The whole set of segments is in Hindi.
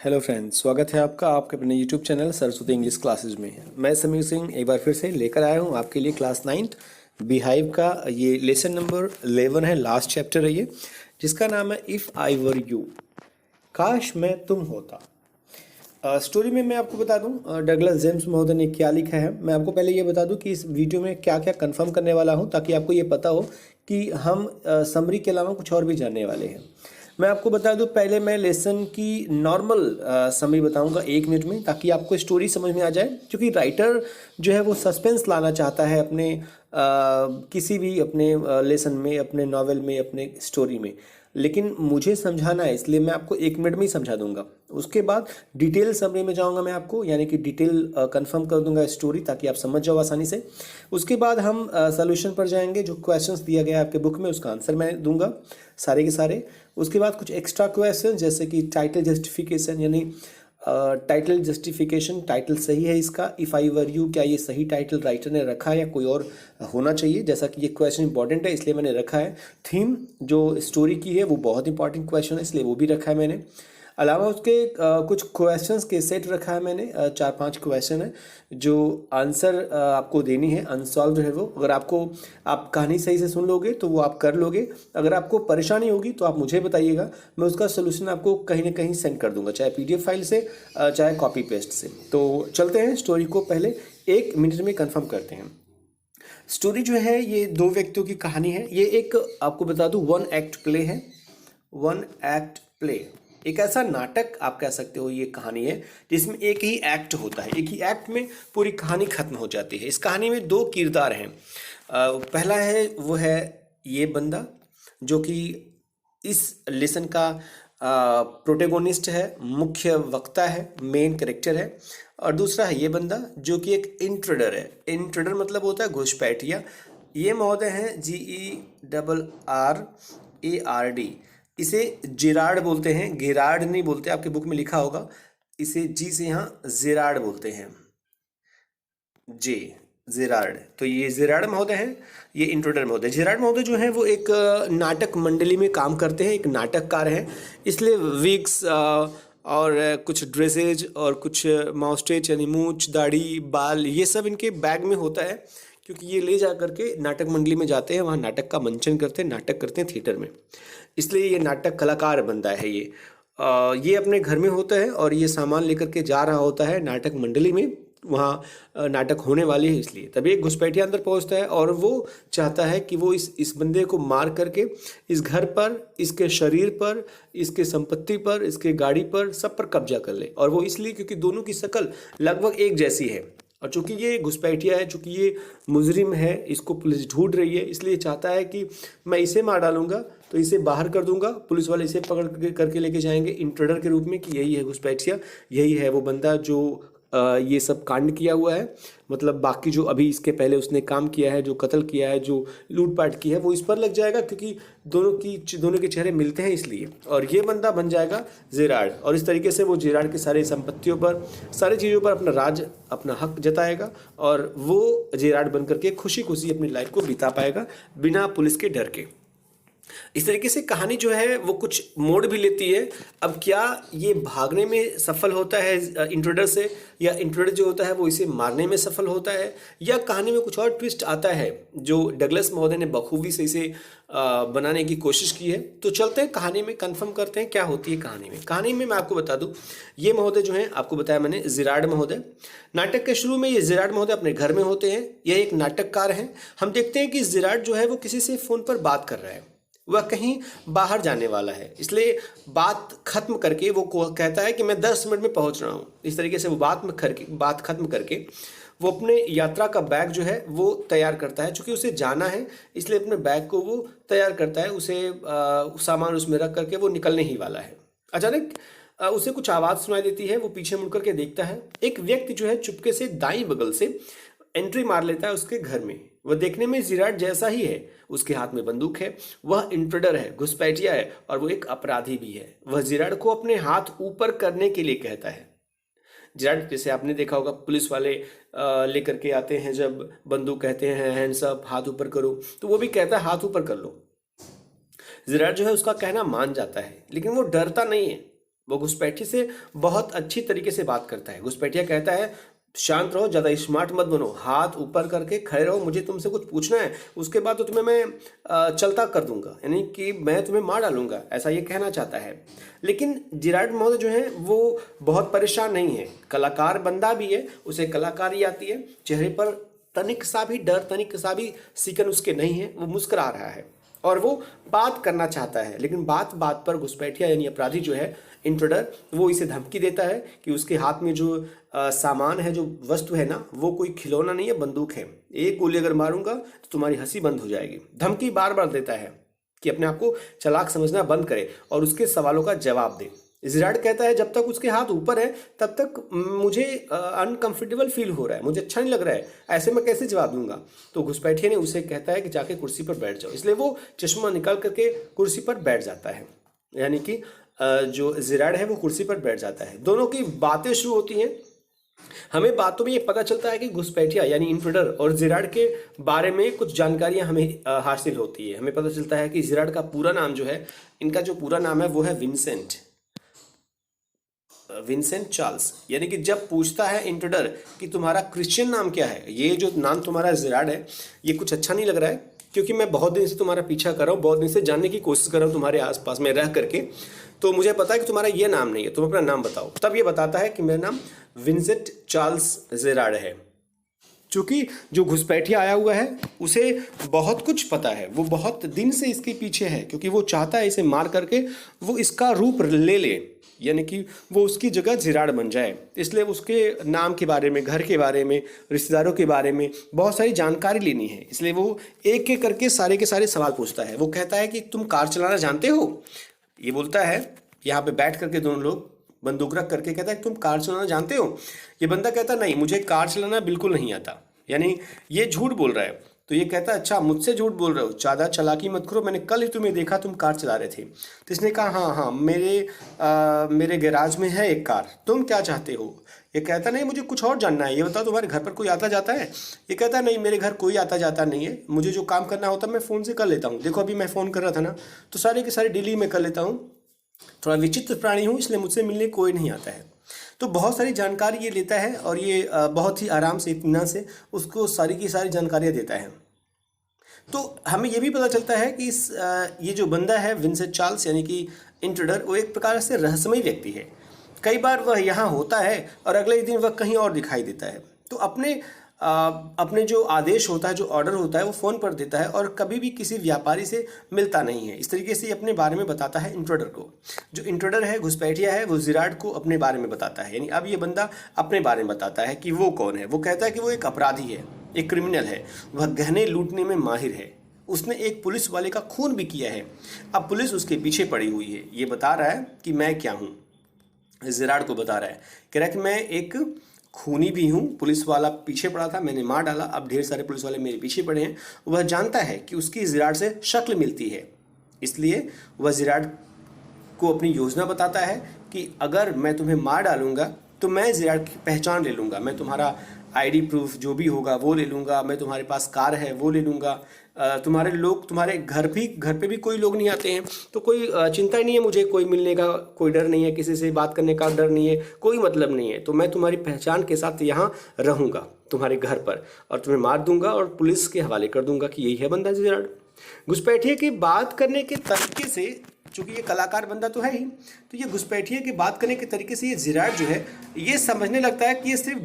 हेलो फ्रेंड्स, स्वागत है आपका आपके अपने YouTube channel Saraswati English classes में। मैं समीर सिंह एक बार फिर से लेकर आया हूँ आपके लिए क्लास 9th बिहाइव का ये लेसन नंबर 11 है, लास्ट चैप्टर है ये, जिसका नाम है इफ़ आई वर यू, काश मैं तुम होता। स्टोरी में मैं आपको बता दूं डगलस जेम्स महोदय ने क्या लिखा है। मैं आपको पहले ये बता दूं कि इस वीडियो में क्या क्या कंफर्म करने वाला हूं, ताकि आपको ये पता हो कि हम समरी के अलावा कुछ और भी जानने वाले हैं। मैं आपको बता दूं, पहले मैं लेसन की नॉर्मल समरी बताऊंगा 1 मिनट में, ताकि आपको स्टोरी समझ में आ जाए। क्योंकि राइटर जो है वो सस्पेंस लाना चाहता है अपने किसी भी अपने लेसन में, अपने नॉवेल में, अपने स्टोरी में, लेकिन मुझे समझाना है, इसलिए मैं आपको 1 मिनट में ही समझा दूंगा। उसके बाद डिटेल समरी में जाऊंगा मैं आपको, यानी कि डिटेल कंफर्म कर दूंगा स्टोरी, ताकि आप समझ जाओ आसानी से। उसके बाद हम सोल्यूशन पर जाएंगे। जो क्वेश्चंस दिया गया है आपके बुक में, उसका आंसर मैं दूंगा सारे के सारे। उसके बाद कुछ एक्स्ट्रा क्वेश्चन, जैसे कि टाइटल जस्टिफिकेशन, यानी टाइटल जस्टिफिकेशन, टाइटल सही है इसका, इफ़ आई वर यू, क्या ये सही टाइटल राइटर ने रखा है या कोई और होना चाहिए। जैसा कि ये क्वेश्चन इंपॉर्टेंट है इसलिए मैंने रखा है। थीम जो स्टोरी की है वो बहुत इंपॉर्टेंट क्वेश्चन है, इसलिए वो भी रखा है मैंने। अलावा उसके कुछ क्वेश्चंस के सेट रखा है मैंने, 4-5 क्वेश्चन है जो आंसर आपको देनी है, अनसॉल्व है वो। अगर आपको आप कहानी सही से सुन लोगे तो वो आप कर लोगे। अगर आपको परेशानी होगी तो आप मुझे बताइएगा, मैं उसका सोल्यूशन आपको कहीं ना कहीं सेंड कर दूंगा, चाहे पीडीएफ फाइल से चाहे कॉपी पेस्ट से। तो चलते हैं स्टोरी को पहले 1 मिनट में कंफर्म करते हैं। स्टोरी जो है ये 2 व्यक्तियों की कहानी है। ये एक आपको बता दूं 1 एक्ट प्ले है। 1 एक्ट प्ले एक ऐसा नाटक आप कह सकते हो, ये कहानी है जिसमें एक ही एक्ट होता है, एक ही एक्ट में पूरी कहानी खत्म हो जाती है। इस कहानी में 2 किरदार हैं। पहला है वो है ये बंदा जो कि इस लेसन का प्रोटेगोनिस्ट है, मुख्य वक्ता है, मेन कैरेक्टर है। और दूसरा है ये बंदा जो कि एक इंट्रेडर है। इंट्रेडर मतलब होता है घुसपैठिया। ये महोदय हैं GERRARD। इसे जिराड बोलते हैं, गिराड नहीं बोलते, आपके बुक में लिखा होगा। इसे जी से यहाँ जिराड बोलते हैं, जे जिराड। तो ये जिराड महोदय हैं, ये इंट्रोडर महोदय। जिराड महोदय जो हैं वो एक नाटक मंडली में काम करते हैं, एक नाटककार हैं। इसलिए विग्स और कुछ ड्रेसेज और कुछ माउस्टेच यानी मूछ, दाढ़ी, बाल, ये सब इनके बैग में होता है, क्योंकि ये ले जा करके नाटक मंडली में जाते हैं, वहाँ नाटक का मंचन करते हैं, नाटक करते हैं थिएटर में। इसलिए ये नाटक कलाकार बनता है। ये अपने घर में होता है और ये सामान लेकर के जा रहा होता है नाटक मंडली में, वहाँ नाटक होने वाली है। इसलिए तभी एक घुसपैठिया अंदर पहुँचता है और वो चाहता है कि वो इस बंदे को मार करके इस घर पर, इसके शरीर पर, इसके संपत्ति पर, इसके गाड़ी पर, सब पर कब्जा कर ले। और वो इसलिए क्योंकि दोनों की शक्ल लगभग एक जैसी है, और चूंकि ये घुसपैठिया है, चूंकि ये मुजरिम है, इसको पुलिस ढूंढ रही है, इसलिए चाहता है कि मैं इसे मार डालूंगा तो इसे बाहर कर दूंगा, पुलिस वाले इसे पकड़ करके लेके जाएंगे इंट्रेडर के रूप में कि यही है घुसपैठिया, यही है वो बंदा जो ये सब कांड किया हुआ है। मतलब बाकी जो अभी इसके पहले उसने काम किया है, जो कत्ल किया है, जो लूटपाट की है, वो इस पर लग जाएगा, क्योंकि दोनों के चेहरे मिलते हैं इसलिए। और ये बंदा बन जाएगा जिराड, और इस तरीके से वो जिराड की सारी संपत्तियों पर, सारी चीज़ों पर अपना राज, अपना हक जताएगा, और वो जिराड बन करके खुशी खुशी अपनी लाइफ को बिता पाएगा बिना पुलिस के डर के। इस तरीके से कहानी जो है वो कुछ मोड़ भी लेती है। अब क्या ये भागने में सफल होता है इंट्रोडर से, या इंट्रोडर जो होता है वो इसे मारने में सफल होता है, या कहानी में कुछ और ट्विस्ट आता है जो डगलस महोदय ने बखूबी से इसे बनाने की कोशिश की है। तो चलते हैं कहानी में, कंफर्म करते हैं क्या होती है कहानी में। कहानी में मैं आपको बता दूं, ये महोदय जो है, आपको बताया मैंने, जिराड महोदय। नाटक के शुरू में ये जिराड महोदय अपने घर में होते हैं। यह एक नाटककार हैं। हम देखते हैं कि जिराड जो है वो किसी से फोन पर बात कर रहा है, वह कहीं बाहर जाने वाला है, इसलिए बात खत्म करके वो कहता है कि मैं 10 मिनट में पहुंच रहा हूं। इस तरीके से वो बात खत्म करके वो अपने यात्रा का बैग जो है वो तैयार करता है। चूंकि उसे जाना है इसलिए अपने बैग को वो तैयार करता है, उसे सामान उसमें रख करके वो निकलने ही वाला है। अचानक उसे कुछ आवाज़ सुनाई देती है। वो पीछे मुड़ करके देखता है, एक व्यक्ति जो है चुपके से दाईं बगल से एंट्री मार लेता है उसके घर में। वह देखने में जिराड जैसा ही है, उसके हाथ में बंदूक है, वह इंट्रेडर है, घुसपैठिया है, और वो एक अपराधी भी है। वह जिराड को अपने हाथ ऊपर करने के लिए कहता है। जिराड, जैसे आपने देखा होगा पुलिस वाले लेकर के आते हैं जब बंदूक, कहते हैं हैंड्स अप, हाथ ऊपर करो, तो वो भी कहता है हाथ ऊपर कर लो। जिराड जो है उसका कहना मान जाता है, लेकिन वो डरता नहीं है। वो घुसपैठी से बहुत अच्छी तरीके से बात करता है। घुसपैठिया कहता है शांत रहो, ज़्यादा स्मार्ट मत बनो, हाथ ऊपर करके खड़े रहो, मुझे तुमसे कुछ पूछना है, उसके बाद तो तुम्हें मैं चलता कर दूंगा, यानी कि मैं तुम्हें मार डालूंगा, ऐसा ये कहना चाहता है। लेकिन जिराड महोदय जो है वो बहुत परेशान नहीं है, कलाकार बंदा भी है, उसे कलाकारी आती है, चेहरे पर तनिक सा भी डर, तनिक सा भी सिकन उसके नहीं है, वो मुस्कुरा रहा है और वो बात करना चाहता है। लेकिन बात बात पर घुसपैठिया यानी अपराधी जो है, इंट्रूडर, वो इसे धमकी देता है कि उसके हाथ में जो सामान है, जो वस्तु है ना, वो कोई खिलौना नहीं है, बंदूक है, एक गोली अगर मारूंगा तो तुम्हारी हंसी बंद हो जाएगी। धमकी बार बार देता है कि अपने आप को चालाक समझना बंद करे और उसके सवालों का जवाब दे। जिराड कहता है जब तक उसके हाथ ऊपर है तब तक मुझे अनकंफर्टेबल फील हो रहा है, मुझे अच्छा नहीं लग रहा है, ऐसे मैं कैसे जवाब दूंगा। तो घुसपैठिया ने उसे कहता है कि जाके कुर्सी पर बैठ जाओ, इसलिए वो चश्मा निकाल करके कुर्सी पर बैठ जाता है, यानी कि जो जिराड है वो कुर्सी पर बैठ जाता है। दोनों की बातें शुरू होती हैं। हमें बातों में ये पता चलता है कि घुसपैठिया यानी इंट्रूडर और जिराड के बारे में कुछ जानकारियां हमें हासिल होती है। हमें पता चलता है कि जिराड का पूरा नाम जो है, इनका जो पूरा नाम है वो है विंसेंट चार्ल्स। यानी कि जब पूछता है इंट्रूडर कि तुम्हारा क्रिश्चियन नाम क्या है, ये जो नाम तुम्हारा जिराड है ये कुछ अच्छा नहीं लग रहा है, क्योंकि मैं बहुत दिन से तुम्हारा पीछा कर रहा हूँ, बहुत दिन से जानने की कोशिश कर रहा हूँ तुम्हारे आसपास में रह करके, तो मुझे पता है कि तुम्हारा ये नाम नहीं है, तुम अपना नाम बताओ। तब ये बताता है कि मेरा नाम विंसेंट चार्ल्स जिराड है। चूंकि जो घुसपैठिया आया हुआ है उसे बहुत कुछ पता है, वो बहुत दिन से इसके पीछे है, क्योंकि वो चाहता है इसे मार करके वो इसका रूप ले ले, यानी कि वो उसकी जगह जिराड बन जाए। इसलिए उसके नाम के बारे में, घर के बारे में, रिश्तेदारों के बारे में बहुत सारी जानकारी लेनी है, इसलिए वो एक एक करके सारे के सारे सवाल पूछता है। वो कहता है कि तुम कार चलाना जानते हो, ये बोलता है यहाँ पे बैठ करके दोनों लोग बंदूक रख करके, कहता है तुम कार चलाना जानते हो। ये बंदा कहता नहीं, मुझे कार चलाना बिल्कुल नहीं आता, यानी ये झूठ बोल रहा है। तो ये कहता अच्छा मुझसे झूठ बोल रहे हो, ज़्यादा चालाकी मत करो, मैंने कल ही तुम्हें देखा तुम कार चला रहे थे। तो इसने कहा हाँ हाँ मेरे गैराज में है एक कार, तुम क्या चाहते हो। ये कहता नहीं मुझे कुछ और जानना है, ये बताओ तुम्हारे घर पर कोई आता जाता है। ये कहता नहीं मेरे घर कोई आता जाता नहीं है, मुझे जो काम करना होता है मैं फ़ोन से कर लेता हूँ, देखो अभी मैं फ़ोन कर रहा था ना, तो सारे के सारे डेली में कर लेता हूँ, थोड़ा विचित्र प्राणी हूँ इसलिए मुझसे मिलने कोई नहीं आता है। तो बहुत सारी जानकारी ये लेता है और ये बहुत ही आराम से, इत्मीनान से उसको सारी की सारी जानकारियाँ देता है। तो हमें ये भी पता चलता है कि ये जो बंदा है विंसेंट चार्ल्स यानी कि इंट्रूडर, वो एक प्रकार से रहस्यमय व्यक्ति है। कई बार वह यहाँ होता है और अगले ही दिन वह कहीं और दिखाई देता है। तो अपने जो आदेश होता है, जो ऑर्डर होता है, वो फ़ोन पर देता है और कभी भी किसी व्यापारी से मिलता नहीं है। इस तरीके से अपने बारे में बताता है इंट्रूडर को। जो इंट्रूडर है, घुसपैठिया है, वो जिराड को अपने बारे में बताता है। यानी अब ये बंदा अपने बारे में बताता है कि वो कौन है। वो कहता है कि वो एक अपराधी है, एक क्रिमिनल है, वह गहने लूटने में माहिर है, उसने एक पुलिस वाले का खून भी किया है, अब पुलिस उसके पीछे पड़ी हुई है। ये बता रहा है कि मैं क्या हूँ, जिराड को बता रहा है, कह रहा है कि मैं एक खूनी भी हूँ, पुलिस वाला पीछे पड़ा था, मैंने मार डाला, अब ढेर सारे पुलिस वाले मेरे पीछे पड़े हैं। वह जानता है कि उसकी जिराड से शक्ल मिलती है, इसलिए वह जिराड को अपनी योजना बताता है कि अगर मैं तुम्हें मार डालूंगा तो मैं जिराड की पहचान ले लूँगा, मैं तुम्हारा आईडी प्रूफ जो भी होगा वो ले लूँगा, मैं तुम्हारे पास कार है वो ले लूँगा, तुम्हारे घर पे भी कोई लोग नहीं आते हैं, तो कोई चिंता ही नहीं है मुझे, कोई मिलने का कोई डर नहीं है, किसी से बात करने का डर नहीं है, कोई मतलब नहीं है। तो मैं तुम्हारी पहचान के साथ यहाँ रहूँगा तुम्हारे घर पर और तुम्हें मार दूंगा और पुलिस के हवाले कर दूंगा कि यही है बंदा जिराड। घुसपैठिया की बात करने के तरीके से, चूँकि ये कलाकार बंदा तो है ही, तो ये घुसपैठिया की बात करने के तरीके से ये जिराड जो है ये समझने लगता है कि ये सिर्फ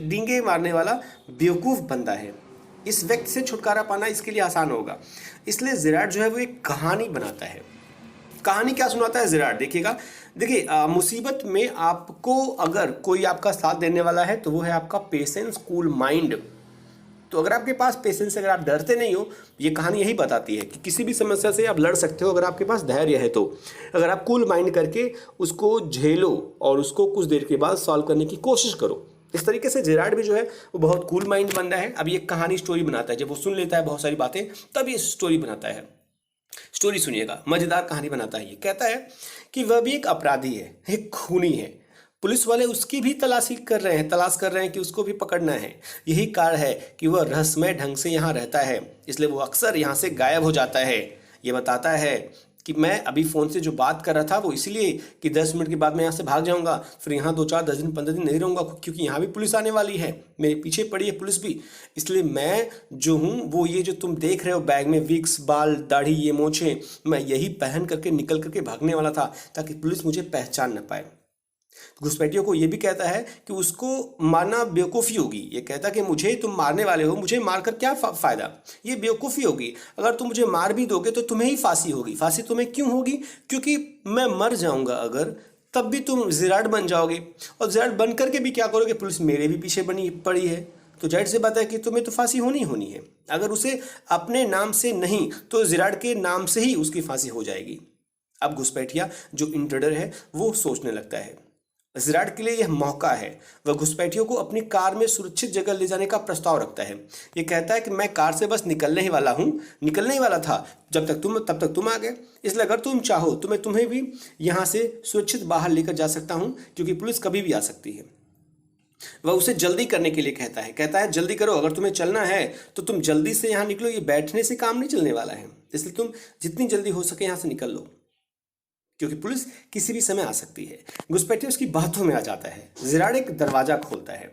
डींगे मारने वाला बेवकूफ़ बंदा है, इस व्यक्ति से छुटकारा पाना इसके लिए आसान होगा। इसलिए जिराड जो है वो एक कहानी बनाता है। कहानी क्या सुनाता है जिराड, देखिएगा। देखिए मुसीबत में आपको अगर कोई आपका साथ देने वाला है तो वो है आपका पेशेंस, कूल माइंड। तो अगर आपके पास पेशेंस, अगर आप डरते नहीं हो, ये कहानी यही बताती है कि किसी भी समस्या से आप लड़ सकते हो अगर आपके पास धैर्य है तो। अगर आप कूल माइंड करके उसको झेलो और उसको कुछ देर के बाद सॉल्व करने की कोशिश करो। इस तरीके से जिराड भी जो है वो बहुत कूल माइंड बंदा है। अब ये कहानी स्टोरी बनाता है, जब वो सुन लेता है बहुत सारी बातें तब ये स्टोरी बनाता है। स्टोरी सुनिएगा, मजेदार कहानी बनाता है। ये कहता है कि वह भी एक अपराधी है, एक खूनी है, पुलिस वाले उसकी भी तलाश कर रहे हैं कि उसको भी पकड़ना है। यही कारण है कि वह रहस्यमय ढंग से यहाँ रहता है, इसलिए वो अक्सर यहाँ से गायब हो जाता है। ये बताता है कि मैं अभी फ़ोन से जो बात कर रहा था वो इसलिए कि 10 मिनट के बाद मैं यहाँ से भाग जाऊँगा, फिर यहाँ 2-4 10 दिन 15 दिन नहीं रहूँगा, क्योंकि यहाँ भी पुलिस आने वाली है, मेरे पीछे पड़ी है पुलिस भी। इसलिए मैं जो हूँ वो ये जो तुम देख रहे हो बैग में विक्स, बाल, दाढ़ी, ये मोछें, मैं यही पहन करके निकल करके भागने वाला था ताकि पुलिस मुझे पहचान न पाए। घुसपैठियों को ये भी कहता है कि उसको मारना बेवकूफ़ी होगी। ये कहता कि मुझे तुम मारने वाले हो, मुझे मारकर क्या फ़ायदा, ये बेवकूफ़ी होगी। अगर तुम मुझे मार भी दोगे तो तुम्हें ही फांसी होगी। फांसी तुम्हें क्यों होगी? क्योंकि मैं मर जाऊंगा अगर, तब भी तुम जिराड बन जाओगे, और जिराड बन करके भी क्या करोगे? पुलिस मेरे भी पीछे बनी पड़ी है, तो जाहिर सी बात है कि तुम्हें तो फांसी होनी ही होनी है। अगर उसे अपने नाम से नहीं तो जिराड के नाम से ही उसकी फांसी हो जाएगी। अब घुसपैठिया जो इंट्रूडर है वो सोचने लगता है, जिराड के लिए यह मौका है। वह घुसपैठियों को अपनी कार में सुरक्षित जगह ले जाने का प्रस्ताव रखता है। ये कहता है कि मैं कार से बस निकलने ही वाला हूँ, निकलने ही वाला था तब तक तुम आ गए, इसलिए अगर तुम चाहो तो मैं तुम्हें भी यहाँ से सुरक्षित बाहर लेकर जा सकता हूँ, क्योंकि पुलिस कभी भी आ सकती है। वह उसे जल्दी करने के लिए कहता है जल्दी करो, अगर तुम्हें चलना है तो तुम जल्दी से यहाँ निकलो, ये बैठने से काम नहीं चलने वाला है, इसलिए तुम जितनी जल्दी हो सके यहाँ से निकल लो, क्योंकि पुलिस किसी भी समय आ सकती है। घुसपैठिया उसकी बातों में आ जाता है। जिराड एक दरवाजा खोलता है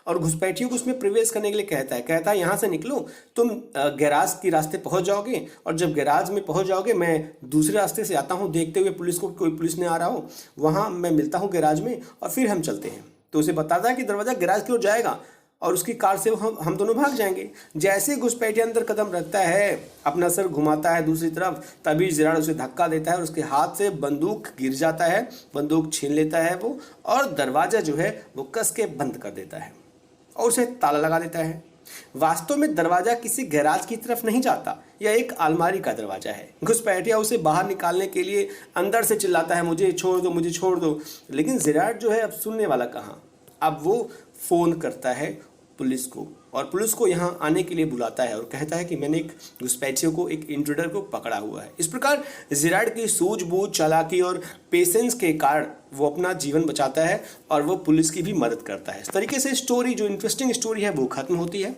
और घुसपैठियों को उसमें प्रवेश करने के लिए कहता है यहाँ से निकलो, तुम गैराज के रास्ते पहुँच जाओगे, और जब गैराज में पहुँच जाओगे मैं दूसरे रास्ते से आता हूँ, देखते हुए पुलिस को, कोई पुलिस नहीं आ रहा हो, वहाँ मैं मिलता हूँ गैराज में और फिर हम चलते हैं। तो उसे बताता है कि दरवाज़ा गैराज की ओर जाएगा और उसकी कार से हम दोनों भाग जाएंगे। जैसे घुसपैठिया अंदर कदम रखता है, अपना सर घुमाता है दूसरी तरफ, तभी जिराड उसे धक्का देता है और उसके हाथ से बंदूक गिर जाता है, बंदूक छीन लेता है वो, और दरवाज़ा जो है वो कस के बंद कर देता है और उसे ताला लगा देता है। वास्तव में दरवाज़ा किसी गैराज की तरफ नहीं जाता, यह एक अलमारी का दरवाज़ा है। घुसपैठिया उसे बाहर निकालने के लिए अंदर से चिल्लाता है, मुझे छोड़ दो, मुझे छोड़ दो, लेकिन जिराड जो है अब सुनने वाला कहाँ। अब वो फ़ोन करता है पुलिस को और पुलिस को यहाँ आने के लिए बुलाता है और कहता है कि मैंने एक घुसपैठियों को, एक इंट्रूडर को पकड़ा हुआ है। इस प्रकार जिराड की सूझबूझ, चालाकी और पेशेंस के कारण वो अपना जीवन बचाता है और वो पुलिस की भी मदद करता है। इस तरीके से स्टोरी, जो इंटरेस्टिंग स्टोरी है, वो खत्म होती है।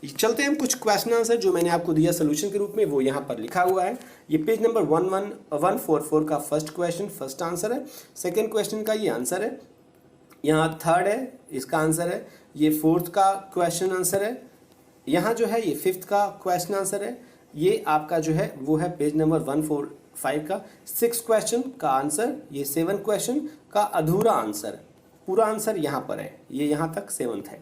चलते हैं हम कुछ क्वेश्चन आंसर जो मैंने आपको दिया सोल्यूशन के रूप में, वो यहाँ पर लिखा हुआ है। ये पेज नंबर 11144 का फर्स्ट क्वेश्चन, फर्स्ट आंसर है। सेकेंड क्वेश्चन का ये आंसर है, यहाँ थर्ड है, इसका आंसर है। ये फोर्थ का क्वेश्चन आंसर है। यहाँ जो है ये फिफ्थ का क्वेश्चन आंसर है। ये आपका जो है वो है पेज नंबर 145 का सिक्स क्वेश्चन का आंसर। ये 7 क्वेश्चन का अधूरा आंसर, पूरा आंसर यहाँ पर है, ये यहाँ तक 7th है।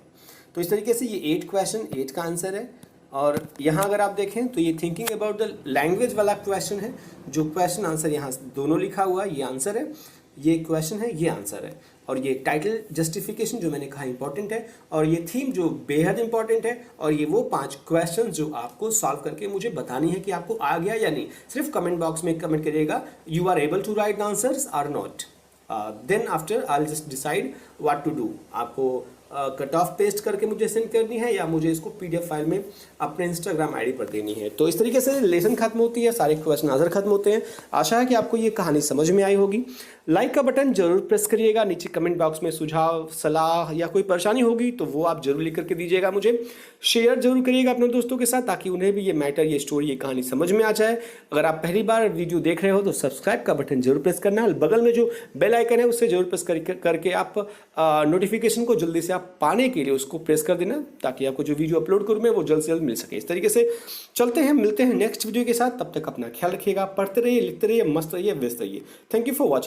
तो इस तरीके से ये 8 क्वेश्चन 8 का आंसर है। और यहाँ अगर आप देखें तो ये थिंकिंग अबाउट द लैंग्वेज वाला क्वेश्चन है, जो क्वेश्चन आंसर यहाँ दोनों लिखा हुआ है, ये आंसर है, ये क्वेश्चन है, ये आंसर है। और ये टाइटल जस्टिफिकेशन जो मैंने कहा इंपॉर्टेंट है, और ये थीम जो बेहद इंपॉर्टेंट है, और ये वो 5 क्वेश्चन जो आपको सॉल्व करके मुझे बतानी है कि आपको आ गया या नहीं। सिर्फ कमेंट बॉक्स में कमेंट करिएगा, you are able to write the answers or not, then after I will just decide what to do. आपको कट ऑफ पेस्ट करके मुझे सेंड करनी है या मुझे इसको PDF फाइल में अपने इंस्टाग्राम आईडी पर देनी है। तो इस तरीके से लेसन खत्म होती है, सारे क्वेश्चन आंसर खत्म होते हैं। आशा है कि आपको ये कहानी समझ में आई होगी। लाइक का बटन जरूर प्रेस करिएगा। नीचे कमेंट बॉक्स में सुझाव, सलाह या कोई परेशानी होगी तो वो आप जरूर लिख करके दीजिएगा मुझे। शेयर जरूर करिएगा अपने दोस्तों के साथ, ताकि उन्हें भी ये मैटर, ये स्टोरी, ये कहानी समझ में आ जाए। अगर आप पहली बार वीडियो देख रहे हो तो सब्सक्राइब का बटन जरूर प्रेस करना है। बगल में जो बेल आइकन है उससे जरूर प्रेस करके आप नोटिफिकेशन को जल्दी से आप पाने के लिए उसको प्रेस कर देना, ताकि आपको जो वीडियो अपलोड करूँ मैं वो जल्द से जल्द मिल सके। इस तरीके से चलते हैं, मिलते हैं नेक्स्ट वीडियो के साथ। तब तक अपना ख्याल रखिएगा, पढ़ते रहिए, लिखते रहिए, मस्त रहिए, व्यस्त रहिए। Thank you for watching.